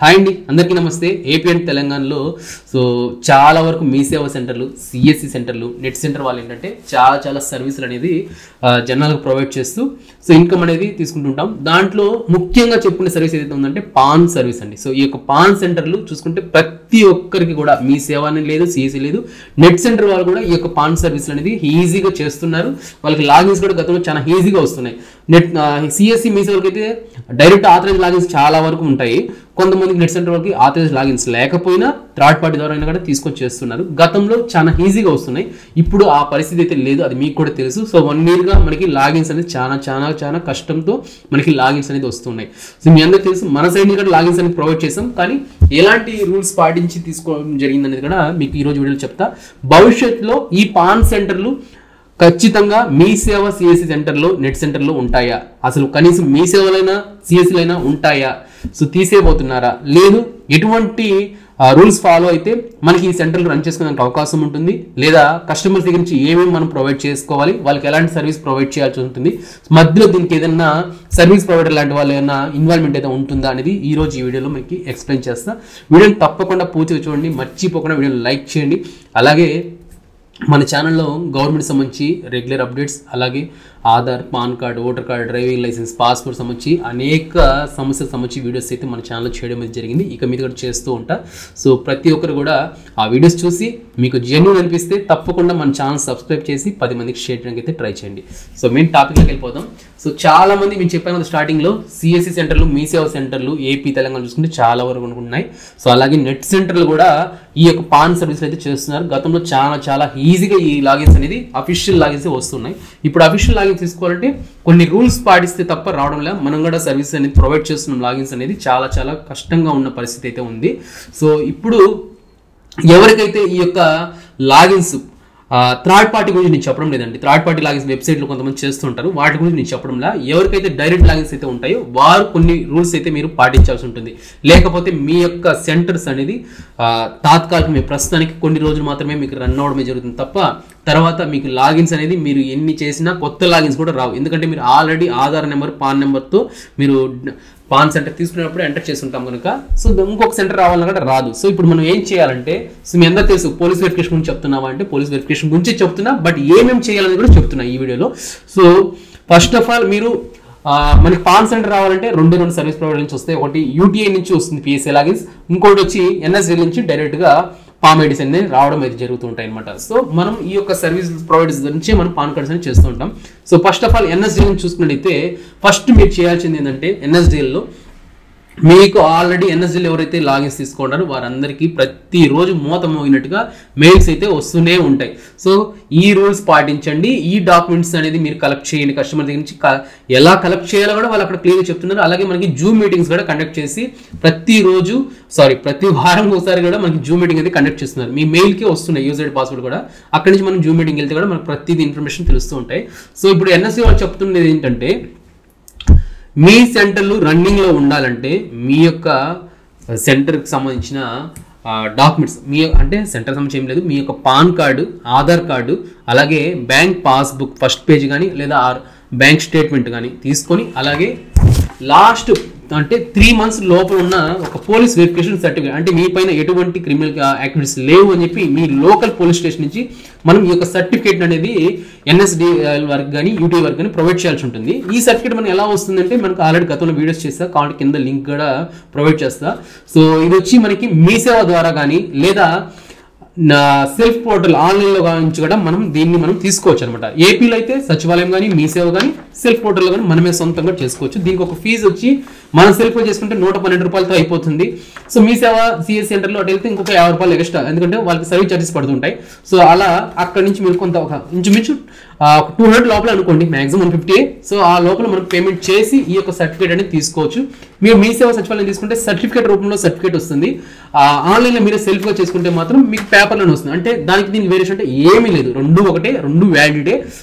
Hi అండి, అందరికీ నమస్తే. ఏపీ అండ్ తెలంగాణలో చాలా వరకు మీ సేవా సెంటర్లు, సిఎస్సి సెంటర్లు, నెట్ సెంటర్ వాళ్ళు ఏంటంటే చాలా సర్వీసులు అనేది జనాలకు ప్రొవైడ్ చేస్తూ ఇన్కమ్ అనేది తీసుకుంటుంటాం. దాంట్లో ముఖ్యంగా చెప్పుకునే సర్వీస్ ఏదైతే ఉందంటే పాన్ సర్వీస్ అండి. ఈ యొక్క పాన్ సెంటర్లు చూసుకుంటే ప్రతి ఒక్కరికి కూడా మీ సేవ అనేది లేదు, సిఎస్సి లేదు, నెట్ సెంటర్ వాళ్ళు కూడా ఈ యొక్క పాన్ సర్వీస్ అనేది ఈజీగా చేస్తున్నారు. వాళ్ళకి లాగిన్స్ కూడా గతంలో చాలా ఈజీగా వస్తున్నాయి. నెట్ సిఎస్సి మీ సేవలకి అయితే డైరెక్ట్ ఆథరైజ్ లాగిన్స్ చాలా వరకు ఉంటాయి. కొంతమందికి నెట్ సెంటర్ వాళ్ళకి ఆథరైజ్ లాగిన్స్ లేకపోయినా థర్డ్ పార్టీ ద్వారా అయినా కూడా తీసుకొని చేస్తున్నారు. గతంలో చాలా ఈజీగా వస్తున్నాయి, ఇప్పుడు ఆ పరిస్థితి అయితే లేదు, అది మీకు కూడా తెలుసు. 1 yearగా మనకి లాగిన్స్ అనేది చాలా కష్టంతో మనకి లాగిన్స్ అనేది వస్తున్నాయి. మీ అందరికీ తెలుసు, మన సైడ్ నుంచి కూడా లాగిన్స్ అనేది ప్రొవైడ్ చేసాం, కానీ ఎలాంటి రూల్స్ పాటించి తీసుకోవడం జరిగింది అనేది కూడా మీకు ఈరోజు వీడియోలో చెప్తా. భవిష్యత్తులో ఈ పాన్ సెంటర్లు ఖచ్చితంగా మీ సేవ సిఎస్సి సెంటర్లో, నెట్ సెంటర్లో ఉంటాయా, అసలు కనీసం మీ సేవలైనా సిఎస్సిలైనా ఉంటాయా, తీసేయబోతున్నారా, లేదు ఎటువంటి రూల్స్ ఫాలో అయితే మనకి ఈ సెంటర్లు రన్ చేసుకోవడానికి అవకాశం ఉంటుంది, లేదా కస్టమర్స్ దగ్గర నుంచి ఏమేమి మనం ప్రొవైడ్ చేసుకోవాలి, వాళ్ళకి ఎలాంటి సర్వీస్ ప్రొవైడ్ చేయాల్సి ఉంటుంది, మధ్యలో దీనికి ఏదైనా సర్వీస్ ప్రొవైడర్ లాంటి వాళ్ళు ఏదైనా ఇన్వాల్వ్మెంట్ అయితే ఉంటుందా అనేది ఈ రోజు ఈ వీడియోలో మీకు ఎక్స్ప్లెయిన్ చేస్తా. వీడియోని తప్పకుండా పూర్తిగా చూడండి, మర్చిపోకుండా వీడియోని లైక్ చేయండి. అలాగే మన ఛానల్లో గవర్నమెంట్ సంబంధించి రెగ్యులర్ అప్డేట్స్, అలాగే Aadhaar, PAN card, voter card, driving licence, passport సంబంధించి అనేక సమస్యలకు సంబంధించి వీడియోస్ అయితే మన ఛానల్లో చేయడం అయితే జరిగింది. ఇక మీద కూడా చేస్తూ ఉంటా. ప్రతి ఒక్కరు కూడా ఆ వీడియోస్ చూసి మీకు జెన్యూన్ అనిపిస్తే తప్పకుండా మన ఛానల్ సబ్స్క్రైబ్ చేసి 10 మందికి షేర్ చేయడానికి అయితే ట్రై చేయండి. మెయిన్ టాపిక్లోకి వెళ్ళిపోదాం. చాలా మంది మేము చెప్పాను కదా స్టార్టింగ్లో, సిఎస్సి సెంటర్లు, మీ సేవ సెంటర్లు ఏపీ తెలంగాణ చూసుకుంటే చాలా వరకు ఉన్నాయి. అలాగే నెట్ సెంటర్లు కూడా ఈ యొక్క పాన్ సర్వీసులు అయితే చేస్తున్నారు. గతంలో చాలా ఈజీగా ఈ లాగిన్స్ అనేది అఫీషియల్ లాగిన్స్ వస్తున్నాయి. ఇప్పుడు అఫీషియల్ లాగిన్స్ తీసుకోవాలంటే కొన్ని రూల్స్ పాటిస్తే తప్ప రావడం లేదు. మనం కూడా సర్వీస్ అనేది ప్రొవైడ్ చేస్తున్నాం. లాగిన్స్ అనేది చాలా కష్టంగా ఉన్న పరిస్థితి అయితే ఉంది. ఇప్పుడు ఎవరికైతే ఈ యొక్క లాగిన్స్ థర్డ్ పార్టీ గురించి నేను చెప్పడం లేదండి. థర్డ్ పార్టీ లాగిన్స్ వెబ్సైట్లో కొంతమంది చేస్తుంటారు, వాటి గురించి నేను చెప్పడం లేదు. ఎవరికైతే డైరెక్ట్ లాగిన్స్ అయితే ఉంటాయో వారు కొన్ని రూల్స్ అయితే మీరు పాటించాల్సి ఉంటుంది. లేకపోతే మీ యొక్క సెంటర్స్ అనేది తాత్కాలిక ప్రస్తుతానికి కొన్ని రోజులు మాత్రమే మీకు రన్ అవడమే జరుగుతుంది తప్ప తర్వాత మీకు లాగిన్స్ అనేది మీరు ఎన్ని చేసినా కొత్త లాగిన్స్ కూడా రావు. ఎందుకంటే మీరు ఆల్రెడీ ఆధార్ నెంబర్, పాన్ నెంబర్తో మీరు పాన్ సెంటర్ తీసుకునేటప్పుడు ఎంటర్ చేస్తుంటాం కనుక ఇంకొక సెంటర్ రావాలన్నా కూడా రాదు. ఇప్పుడు మనం ఏం చేయాలంటే, మీ అందరూ తెలుసు పోలీస్ వెరిఫికేషన్ గురించి చెప్తున్నావా అంటే పోలీస్ వెరిఫికేషన్ గురించి చెప్తున్నా, బట్ ఏమేమి చేయాలని కూడా చెప్తున్నా ఈ వీడియోలో. ఫస్ట్ ఆఫ్ ఆల్ మీరు మనకి పాన్ సెంటర్ రావాలంటే రెండు సర్వీస్ ప్రొవైడర్ నుంచి వస్తాయి. ఒకటి యూటీఐ నుంచి వస్తుంది పిఎస్ఏ లాగిన్స్, ఇంకోటి వచ్చి ఎన్ఎస్డి నుంచి డైరెక్ట్గా పామ్ ఐడీస్ అనేది రావడం అయితే జరుగుతుంటాయి అనమాట. మనం ఈ యొక్క సర్వీస్ ప్రొవైడర్స్ నుంచి మనం పాన్ కార్డ్స్ అనేది చేస్తూ ఉంటాం. ఫస్ట్ ఆఫ్ ఆల్ ఎన్ఎస్డిఎల్ నుంచి చూసుకున్నట్టయితే ఫస్ట్ మీరు చేయాల్సింది ఏంటంటే, ఎన్ఎస్డిఎల్లో మీకు ఆల్రెడీ ఎన్ఎస్డిఎల్ ఎవరైతే లాగిన్స్ తీసుకుంటారో వారందరికీ ప్రతిరోజు మూత మోగినట్టుగా మెయిల్స్ అయితే వస్తూనే ఉంటాయి. ఈ రూల్స్ పాటించండి. ఈ డాక్యుమెంట్స్ అనేది మీరు కలెక్ట్ చేయండి. కస్టమర్ దగ్గర నుంచి ఎలా కలెక్ట్ చేయాలో కూడా వాళ్ళు అక్కడ క్లియర్గా చెప్తున్నారు. అలాగే మనకి జూమ్ మీటింగ్స్ కూడా కండక్ట్ చేసి ప్రతి వారం ఒకసారి కూడా మనకి జూమ్ మీటింగ్ అయితే కండక్ట్ చేస్తున్నారు. మీ మెయిల్కి వస్తున్నాయి యూజర్ ఐడి, పాస్వర్డ్ కూడా. అక్కడి నుంచి మనం జూమ్ మీటింగ్ వెళ్తే కూడా మనకు ప్రతిదీ ఇన్ఫర్మేషన్ తెలుస్తూ ఉంటాయి. ఇప్పుడు ఎన్ఎస్సి వాళ్ళు చెప్తున్నది ఏంటంటే, మీ సెంటర్లు రన్నింగ్లో ఉండాలంటే మీ యొక్క సెంటర్కి సంబంధించిన డాక్యుమెంట్స్ అంటే సెంటర్ సంబంధించి ఏం లేదు, మీ యొక్క పాన్ కార్డు, ఆధార్ కార్డు, అలాగే బ్యాంక్ పాస్బుక్ ఫస్ట్ పేజ్ కానీ లేదా బ్యాంక్ స్టేట్మెంట్ కానీ తీసుకొని, అలాగే లాస్ట్ అంటే 3 months లోపల ఉన్న ఒక పోలీస్ వెరిఫికేషన్ సర్టిఫికేట్, అంటే మీ పైన ఎటువంటి క్రిమినల్ యాక్టివిటీస్ లేవు అని చెప్పి మీ లోకల్ పోలీస్ స్టేషన్ నుంచి మనం ఈ యొక్క సర్టిఫికేట్ అనేది ఎన్ఎస్డిఎల్ వరకు కానీ యూటీఐ వరకు కానీ ప్రొవైడ్ చేయాల్సి ఉంటుంది. ఈ సర్టిఫికేట్ మనకి ఎలా వస్తుందంటే, మనకు ఆల్రెడీ గతంలో వీడియోస్ చేస్తా, కాబట్టి కింద లింక్ కూడా ప్రొవైడ్ చేస్తా. ఇది వచ్చి మనకి మీ సేవ ద్వారా కానీ లేదా సెల్ఫ్ పోర్టల్ ఆన్లైన్లో నుంచి కూడా దీన్ని మనం తీసుకోవచ్చు అనమాట. ఏపీలో అయితే సచివాలయం కానీ మీ సేవ కానీ సెల్ఫ్ పోర్టల్లో కానీ మనమే సొంతంగా చేసుకోవచ్చు. దీనికి ఒక ఫీజు వచ్చి మనం సెల్ఫ్గా చేసుకుంటే 112 రూపాయలతో అయిపోతుంది. మీ సేవ సిఎస్ సెంటర్లో అటు వెళ్తే ఇంకొక 50 రూపాయలు ఎక్స్ట్రా, ఎందుకంటే వాళ్ళకి సర్వీస్ ఛార్జెస్ పడుతుంటాయి. అలా అక్కడి నుంచి మీరు కొంత ఇంచుమించు 200 లోపల అనుకోండి, మాక్సిమం 150. ఆ లోపల మనం పేమెంట్ చేసి ఈ యొక్క సర్టిఫికేట్ అనేది తీసుకోవచ్చు. మీరు మీ సేవ సచివాలయం తీసుకుంటే సర్టిఫికేట్ రూపంలో సర్టిఫికేట్ వస్తుంది. ఆన్లైన్లో మీరు సెల్ఫ్గా చేసుకుంటే మాత్రం మీకు పేపర్లోనే వస్తుంది. అంటే దానికి దీనికి వేరియేషన్ అంటే ఏమీ లేదు, రెండు ఒకటే, రెండు వ్యాలిడిటే.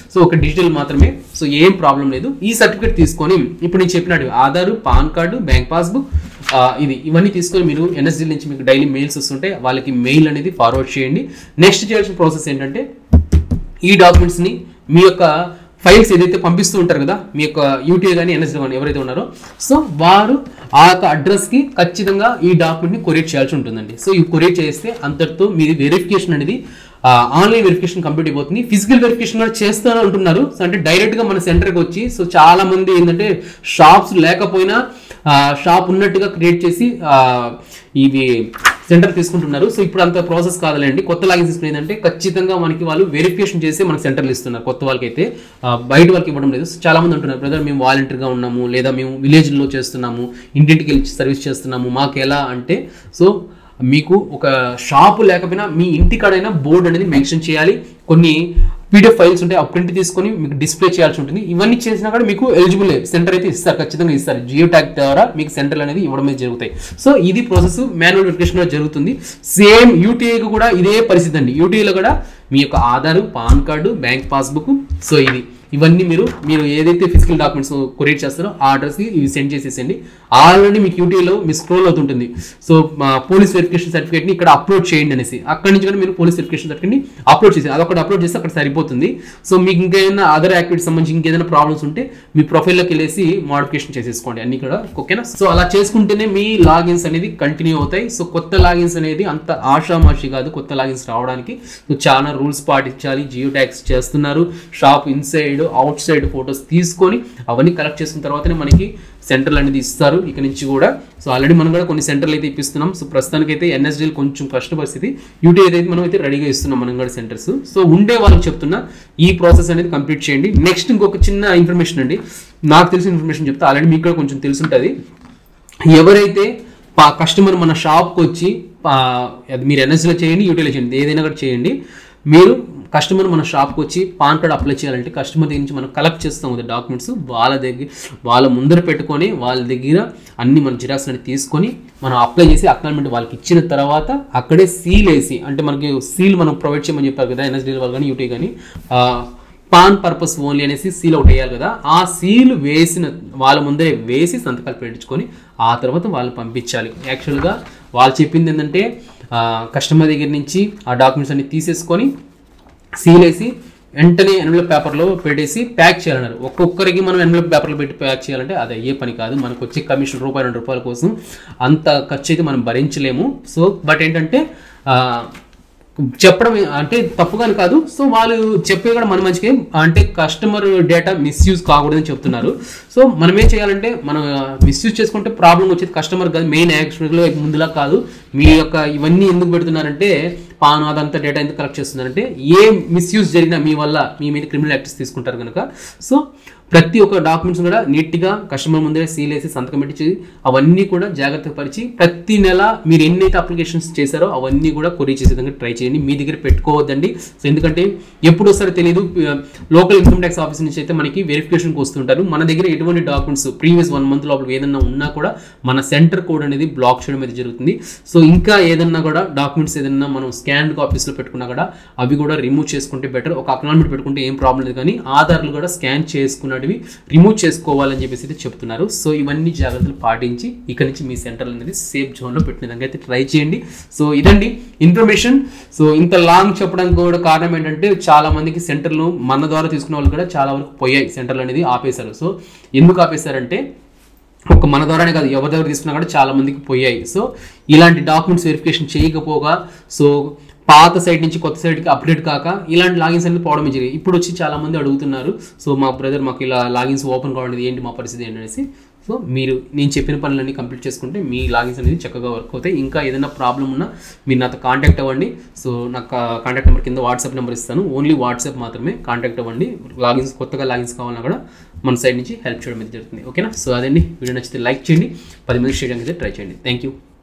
ఒక డిజిటల్ మాత్రమే. ఏం ప్రాబ్లం లేదు. ఈ సర్టిఫికేట్ తీసుకొని ఇప్పుడు నేను చెప్పినట్టు Aadhaar, pan card, bank passbook, ఇవన్నీ తీసుకొని మీరు ఎన్ఎస్డిఎల్ నుంచి మీకు డైలీ మెయిల్స్ వస్తుంటే వాళ్ళకి మెయిల్ అనేది ఫార్వర్డ్ చేయండి. నెక్స్ట్ చేయాల్సిన ప్రాసెస్ ఏంటంటే, ఈ డాక్యుమెంట్స్ని మీ యొక్క ఫైల్స్ ఏదైతే పంపిస్తూ ఉంటారు కదా, మీ యొక్క యూటీఐ కానీ ఎన్ఎస్డి కానీ ఎవరైతే ఉన్నారో వారు ఆ యొక్క అడ్రస్కి ఖచ్చితంగా ఈ డాక్యుమెంట్ని కొరియర్ చేయాల్సి ఉంటుందండి. సో ఈ కొరియర్ చేస్తే అంతటితో మీది వెరిఫికేషన్ అనేది ఆన్లైన్ వెరిఫికేషన్ కంప్లీట్ అయిపోతుంది. ఫిజికల్ వెరిఫికేషన్ కూడా చేస్తూనే ఉంటున్నారు. సో అంటే డైరెక్ట్గా మన సెంటర్కి వచ్చి, సో చాలా మంది ఏంటంటే షాప్స్ లేకపోయినా షాప్ ఉన్నట్టుగా క్రియేట్ చేసి ఇవి సెంటర్ తీసుకుంటున్నారు. సో ఇప్పుడు అంత ప్రాసెస్ కాదులేండి. కొత్త లాగిన్స్ తీసుకుని ఏంటంటే ఖచ్చితంగా మనకి వాళ్ళు వెరిఫికేషన్ చేసి మనకి సెంటర్లు ఇస్తున్నారు. కొత్త వాళ్ళకి అయితే బయట వాళ్ళకి ఇవ్వడం లేదు. చాలా మంది అంటున్నారు, బ్రదర్ మేము వాలంటీర్గా ఉన్నాము, లేదా మేము విలేజ్లో చేస్తున్నాము, ఇంటింటికి వెళ్ళి సర్వీస్ చేస్తున్నాము, మాకు ఎలా అంటే, సో మీకు ఒక షాపు లేకపోయినా మీ ఇంటికాడైనా బోర్డు అనేది మెన్షన్ చేయాలి. కొన్ని పీడిఎఫ్ ఫైల్స్ ఉంటాయి, ఆ ప్రింట్ తీసుకొని మీకు డిస్ప్లే చేయాల్సి ఉంటుంది. ఇవన్నీ చేసినా కూడా మీకు ఎలిజిబుల్ సెంటర్ అయితే ఇస్తారు, ఖచ్చితంగా ఇస్తారు. జియో ట్యాగ్ ద్వారా మీకు సెంటర్లు అనేది ఇవ్వడం జరుగుతాయి. సో ఇది ప్రాసెస్ మాన్యువల్ వెరిఫికేషన్ జరుగుతుంది. సేమ్ యూటీఐకి కూడా ఇదే పరిస్థితి అండి. యూటీఐలో కూడా మీ యొక్క Aadhaar, pan card, bank passbook, so ఇవన్నీ మీరు ఏదైతే ఫిజికల్ డాక్యుమెంట్స్ కొరియర్ చేస్తారో ఆ అడ్రస్కి ఇవి సెండ్ చేసేసండి. ఆల్రెడీ మీకు యూటీఐలో మీ స్క్రోల్ అవుతుంటుంది. సో పోలీస్ వెరిఫికేషన్ సర్టిఫికేట్ని ఇక్కడ అప్లోడ్ చేయండి అనేసి, అక్కడి నుంచి కూడా మీరు పోలీస్ వెరిఫికేషన్ సర్టిఫికేట్ని అప్లోడ్ చేసి అదొకటి అప్లోడ్ చేస్తే అక్కడ సరిపోతుంది. సో మీకు ఇంకేదైనా అదర్ యాక్టివిటీస్ సంబంధించి ఇంకేదైనా ప్రాబ్లమ్స్ ఉంటే మీ ప్రొఫైల్లోకి వెళ్ళేసి మోడిఫికేషన్ చేసేసుకోండి అన్ని కూడా, ఓకేనా. సో అలా చేసుకుంటేనే మీ లాగిన్స్ అనేది కంటిన్యూ అవుతాయి. సో కొత్త లాగిన్స్ అనేది అంత ఆషామాషి కాదు కొత్త లాగిన్స్ రావడానికి. సో చాలా రూల్స్ పాటించాలి. జియో ట్యాగ్స్ చేస్తున్నారు. Shop inside out side photos తీసుకొని అవన్నీ కలెక్ట్ చేసుకున్న తర్వాతనే మనకి సెంటర్లు అనేది ఇస్తారు ఇక నుంచి కూడా. సో ఆల్రెడీ మనం కూడా కొన్ని సెంటర్లు అయితే ఇప్పిస్తున్నాం. సో ప్రస్తుతానికి అయితే ఎన్ఎస్డీలు కొంచెం కష్ట పరిస్థితి, యూటీఐ అయితే మనం అయితే రెడీగా ఇస్తున్నాం మనం కూడా సెంటర్స్. సో ఉండే వాళ్ళకి చెప్తున్నా ఈ ప్రాసెస్ అనేది కంప్లీట్ చేయండి. నెక్స్ట్ ఇంకొక చిన్న ఇన్ఫర్మేషన్ అండి, నాకు తెలిసిన ఇన్ఫర్మేషన్ చెప్తా, ఆల్రెడీ మీకు కూడా కొంచెం తెలుసుంటుంది. ఎవరైతే కస్టమర్ మన షాప్కి వచ్చి మీరు ఎన్ఎస్డీలో చేయండి, యూటీఐలో చేయండి, ఏదైనా కూడా చేయండి, మీరు కస్టమర్ మన షాప్కి వచ్చి పాన్ కార్డ్ అప్లై చేయాలంటే కస్టమర్ దగ్గర నుంచి మనం కలెక్ట్ చేస్తాం కదా డాక్యుమెంట్స్, వాళ్ళ ముందర పెట్టుకొని వాళ్ళ దగ్గర అన్ని మన జిరాక్స్ అనేది తీసుకొని మనం అప్లై చేసి అక్నాలజ్మెంట్ వాళ్ళకి ఇచ్చిన తర్వాత అక్కడే సీల్ వేసి, అంటే మనకి సీల్ మనం ప్రొవైడ్ చేయమని చెప్పారు కదా ఎన్ఎస్డీ వాళ్ళు కానీ యూటీ కానీ, పాన్ పర్పస్ ఓన్లీ అనేసి సీల్ ఒకటి వేయాలి కదా, ఆ సీల్ వేసిన వాళ్ళ ముందరే వేసి సంతకాలు పెట్టించుకొని ఆ తర్వాత వాళ్ళు పంపించాలి. యాక్చువల్గా వాళ్ళు చెప్పింది ఏంటంటే కస్టమర్ దగ్గర నుంచి ఆ డాక్యుమెంట్స్ అన్ని తీసేసుకొని సీల్ వేసి వెంటనే ఎన్వలప్ పేపర్లో పెట్టేసి ప్యాక్ చేయాలన్నారు. ఒక్కొక్కరికి మనం ఎన్వలప్ పేపర్లో పెట్టి ప్యాక్ చేయాలంటే అది అయ్యే పని కాదు. మనకు వచ్చే కమిషన్ ₹2 కోసం అంత ఖర్చు అయితే మనం భరించలేము. సో బట్ ఏంటంటే చెప్పడం అంటే తప్పుగాని కాదు. సో వాళ్ళు చెప్పే కూడా మన మంచిగా, అంటే కస్టమర్ డేటా మిస్యూజ్ కాకూడదని చెప్తున్నారు. సో మనం ఏం చేయాలంటే మనం మిస్యూజ్ చేసుకుంటే ప్రాబ్లం వచ్చేది కస్టమర్ కాదు, మెయిన్ యాక్చువల్గా ముందులా కాదు. మీ యొక్క ఇవన్నీ ఎందుకు పెడుతున్నారంటే పాన్ అదంతా డేటా ఎందుకు కలెక్ట్ చేస్తున్నారంటే ఏ మిస్యూజ్ జరిగినా మీ వల్ల మీ మీద క్రిమినల్ యాక్ట్స్ తీసుకుంటారు కనుక. సో ప్రతి ఒక్క డాక్యుమెంట్స్ కూడా నీట్గా కస్టమర్ ముందే సీల్ వేసి సంతకం పెట్టి అవన్నీ కూడా జాగ్రత్త పరిచి ప్రతి నెల మీరు ఎన్నైతే అప్లికేషన్స్ చేశారో అవన్నీ కూడా కొరియర్ చేసే విధంగా ట్రై చేయండి. మీ దగ్గర పెట్టుకోవద్దండి. సో ఎందుకంటే ఎప్పుడు వస్తారో తెలియదు. లోకల్ ఇన్కమ్ ట్యాక్స్ ఆఫీస్ నుంచి అయితే మనకి వెరిఫికేషన్కి వస్తుంటారు. మన దగ్గర ఎటువంటి డాక్యుమెంట్స్ ప్రీవియస్ 1 month లోపల ఏదన్నా ఉన్నా కూడా మన సెంటర్ కోడ్ అనేది బ్లాక్ చేయడం అనేది జరుగుతుంది. సో ఇంకా ఏదన్నా కూడా డాక్యుమెంట్స్ ఏదన్నా మనం స్కాన్ కాపీస్లో పెట్టుకున్నా కూడా అవి కూడా రిమూవ్ చేసుకుంటే బెటర్. ఒక అక్నాలజ్మెంట్ పెట్టుకుంటే ఏం ప్రాబ్లం లేదు, కానీ ఆధార్లు కూడా స్కాన్ చేసుకున్నవి రిమూవ్ చేసుకోవాలని చెప్పేసి అయితే చెప్తున్నారు. సో ఇవన్నీ జాగ్రత్తలు పాటించి ఇక నుంచి మీ సెంటర్ అనేది సేఫ్ జోన్లో పెట్టిన విధంగా అయితే ట్రై చేయండి. సో ఇదండి ఇన్ఫర్మేషన్. సో ఇంత లాంగ్ చెప్పడానికి కూడా కారణం ఏంటంటే చాలా మందికి సెంటర్లు మన ద్వారా తీసుకున్న వాళ్ళు కూడా చాలా వరకు పోయాయి, సెంటర్లు అనేది ఆపేశారు. సో ఎందుకు ఆపేశారంటే ఒక మన ద్వారానే కాదు, ఎవరి దగ్గర తీసుకున్నా కూడా చాలా మందికి పోయాయి. సో ఇలాంటి డాక్యుమెంట్స్ వెరిఫికేషన్ చేయకపోగా, సో పాత సైట్ నుంచి కొత్త సైట్కి అప్డేట్ కాక ఇలాంటి లాగిన్స్ అనేది పోవడం జరిగింది. ఇప్పుడు వచ్చి చాలా మంది అడుగుతున్నారు, సో మా బ్రదర్ మాకు ఇలా లాగిన్స్ ఓపెన్ కావడం ఏంటి, మా పరిస్థితి ఏంటనేసి. సో మీరు నేను చెప్పిన పనులన్నీ కంప్లీట్ చేసుకుంటే మీ లాగిన్స్ అనేది చక్కగా వర్క్ అవుతాయి. ఇంకా ఏదైనా ప్రాబ్లం ఉన్నా మీరు నాతో కాంటాక్ట్ అవ్వండి. సో నాకు కాంటాక్ట్ నెంబర్ కింద వాట్సాప్ నెంబర్ ఇస్తాను, ఓన్లీ వాట్సాప్ మాత్రమే కాంటాక్ట్ అవ్వండి. లాగిన్స్ కొత్తగా లాగిన్స్ కావాలన్నా కూడా మన సైడ్ నుంచి హెల్ప్ చేయడం అయితే జరుగుతుంది. ఓకేనా. సో అదండి, వీడియో నచ్చితే లైక్ చేయండి, 10 మందికి షేర్ చేయడానికి ట్రై చేయండి. Thank you.